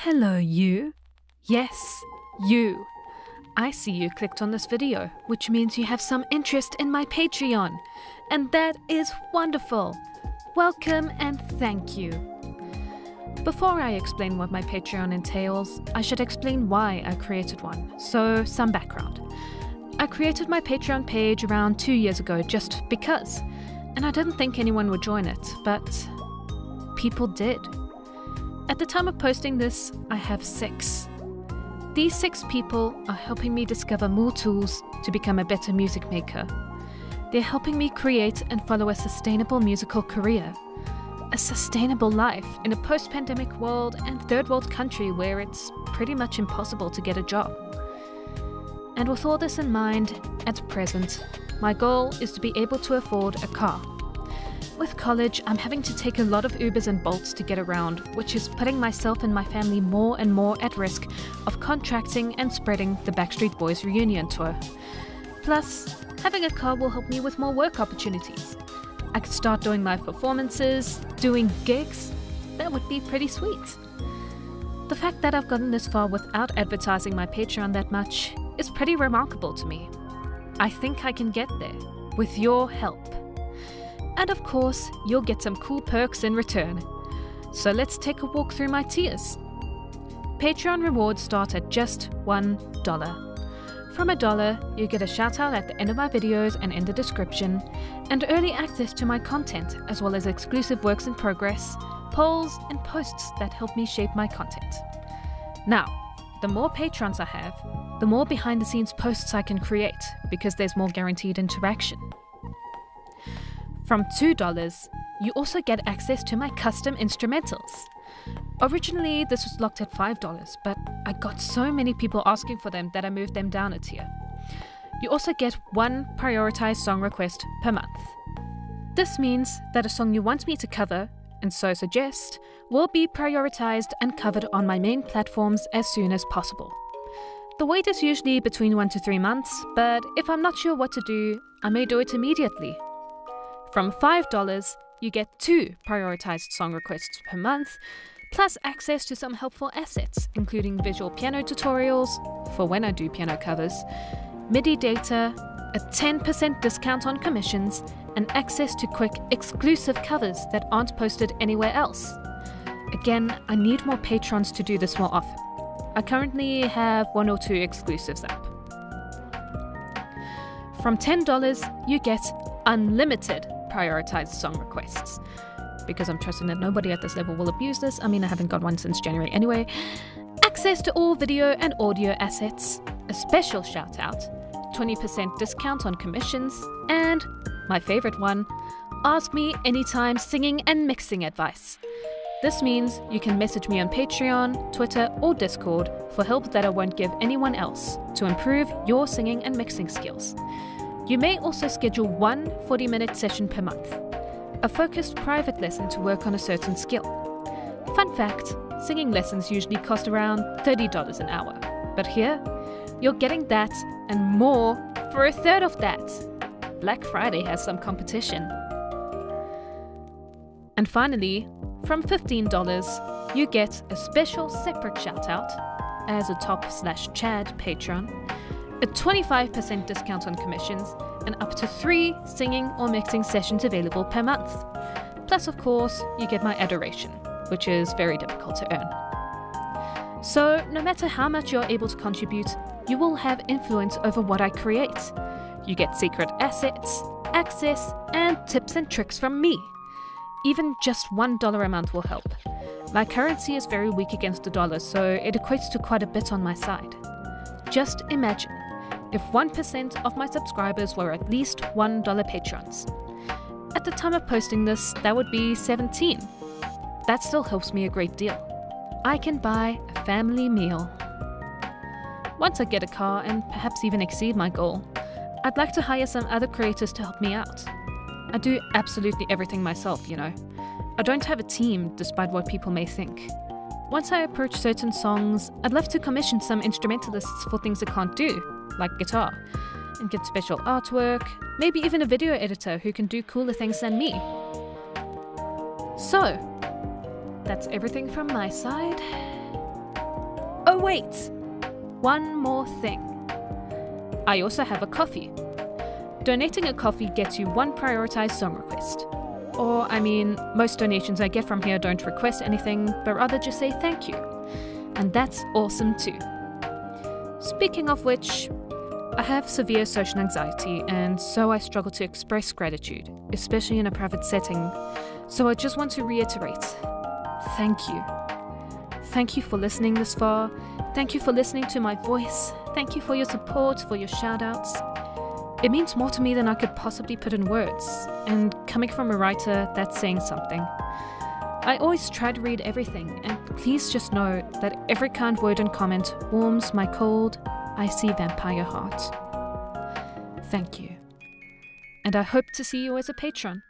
Hello, you. Yes, you. I see you clicked on this video, which means you have some interest in my Patreon. And that is wonderful. Welcome and thank you. Before I explain what my Patreon entails, I should explain why I created one. So, some background. I created my Patreon page around 2 years ago just because. And I didn't think anyone would join it, but people did. At the time of posting this, I have 6. These 6 people are helping me discover more tools to become a better music maker. They're helping me create and follow a sustainable musical career. A sustainable life in a post-pandemic world and third world country where it's pretty much impossible to get a job. And with all this in mind, at present, my goal is to be able to afford a car. With college, I'm having to take a lot of Ubers and Bolts to get around, which is putting myself and my family more and more at risk of contracting and spreading the Backstreet Boys reunion tour. Plus, having a car will help me with more work opportunities. I could start doing live performances, doing gigs. That would be pretty sweet. The fact that I've gotten this far without advertising my Patreon that much is pretty remarkable to me. I think I can get there, with your help. And of course, you'll get some cool perks in return. So let's take a walk through my tiers. Patreon rewards start at just $1. From $1, you get a shout out at the end of my videos and in the description, and early access to my content, as well as exclusive works in progress, polls, and posts that help me shape my content. Now, the more patrons I have, the more behind the scenes posts I can create, because there's more guaranteed interaction. From $2, you also get access to my custom instrumentals. Originally, this was locked at $5, but I got so many people asking for them that I moved them down a tier. You also get 1 prioritized song request per month. This means that a song you want me to cover, and so suggest, will be prioritized and covered on my main platforms as soon as possible. The wait is usually between 1 to 3 months, but if I'm not sure what to do, I may do it immediately. From $5, you get 2 prioritized song requests per month, plus access to some helpful assets, including visual piano tutorials, for when I do piano covers, MIDI data, a 10% discount on commissions, and access to quick, exclusive covers that aren't posted anywhere else. Again, I need more patrons to do this more often. I currently have 1 or 2 exclusives up. From $10, you get unlimited prioritized song requests. Because I'm trusting that nobody at this level will abuse this. I mean, I haven't got one since January anyway. Access to all video and audio assets, a special shout out, 20% discount on commissions, and, my favorite one, ask me anytime singing and mixing advice. This means you can message me on Patreon, Twitter, or Discord for help that I won't give anyone else to improve your singing and mixing skills. You may also schedule 1 40-minute session per month, a focused private lesson to work on a certain skill. Fun fact, singing lessons usually cost around $30 an hour, but here, you're getting that and more for a third of that. Black Friday has some competition. And finally, from $15, you get a special separate shout-out as a top/Chad patron, a 25% discount on commissions, and up to 3 singing or mixing sessions available per month. Plus, of course, you get my adoration, which is very difficult to earn. So, no matter how much you're able to contribute, you will have influence over what I create. You get secret assets, access, and tips and tricks from me. Even just $1 a month will help. My currency is very weak against the dollar, so it equates to quite a bit on my side. Just imagine if 1% of my subscribers were at least $1 patrons. At the time of posting this, that would be 17. That still helps me a great deal. I can buy a family meal. Once I get a car and perhaps even exceed my goal, I'd like to hire some other creators to help me out. I do absolutely everything myself, you know. I don't have a team, despite what people may think. Once I approach certain songs, I'd love to commission some instrumentalists for things I can't do, like guitar, and get special artwork, maybe even a video editor who can do cooler things than me. So, that's everything from my side. Oh wait! One more thing. I also have a coffee. Donating a coffee gets you one prioritized song request. Or, I mean, most donations I get from here don't request anything, but rather just say thank you. And that's awesome too. Speaking of which, I have severe social anxiety, and so I struggle to express gratitude, especially in a private setting. So I just want to reiterate, thank you. Thank you for listening this far. Thank you for listening to my voice. Thank you for your support, for your shout-outs. It means more to me than I could possibly put in words, and coming from a writer, that's saying something. I always try to read everything, and please just know that every kind word and comment warms my cold, icy vampire heart. Thank you. And I hope to see you as a patron.